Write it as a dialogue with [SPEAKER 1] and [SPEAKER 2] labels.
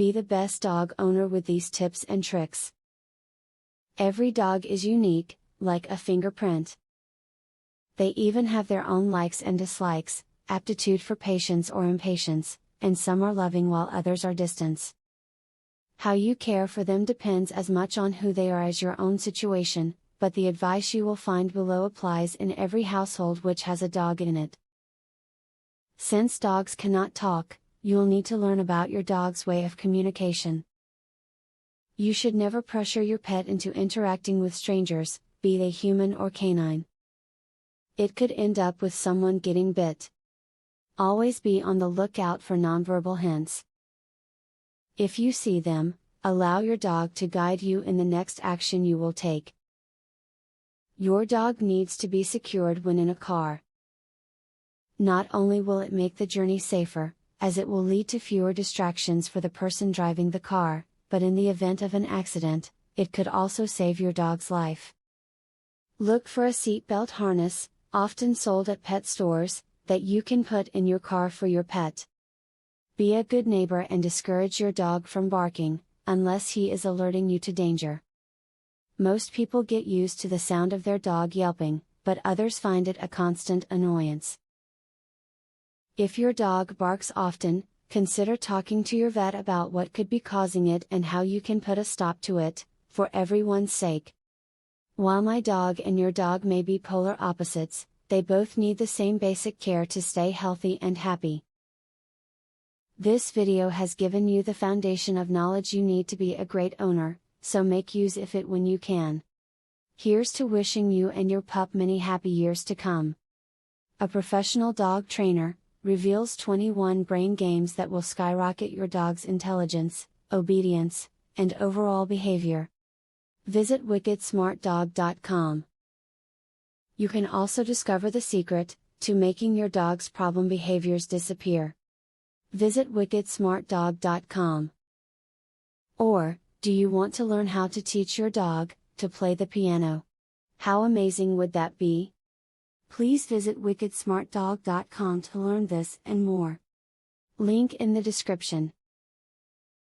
[SPEAKER 1] Be the best dog owner with these tips and tricks. Every dog is unique, like a fingerprint. They even have their own likes and dislikes, aptitude for patience or impatience, and some are loving while others are distant. How you care for them depends as much on who they are as your own situation, but the advice you will find below applies in every household which has a dog in it. Since dogs cannot talk, you'll need to learn about your dog's way of communication. You should never pressure your pet into interacting with strangers, be they human or canine. It could end up with someone getting bit. Always be on the lookout for nonverbal hints. If you see them, allow your dog to guide you in the next action you will take. Your dog needs to be secured when in a car. Not only will it make the journey safer, as it will lead to fewer distractions for the person driving the car, but in the event of an accident, it could also save your dog's life. Look for a seatbelt harness, often sold at pet stores, that you can put in your car for your pet. Be a good neighbor and discourage your dog from barking, unless he is alerting you to danger. Most people get used to the sound of their dog yelping, but others find it a constant annoyance. If your dog barks often, consider talking to your vet about what could be causing it and how you can put a stop to it, for everyone's sake. While my dog and your dog may be polar opposites, they both need the same basic care to stay healthy and happy. This video has given you the foundation of knowledge you need to be a great owner, so make use of it when you can. Here's to wishing you and your pup many happy years to come. A professional dog trainer reveals 21 brain games that will skyrocket your dog's intelligence, obedience, and overall behavior. Visit wickedsmartdog.com. You can also discover the secret to making your dog's problem behaviors disappear. Visit wickedsmartdog.com. Or, do you want to learn how to teach your dog to play the piano? How amazing would that be? Please visit wickedsmartdog.com to learn this and more. Link in the description.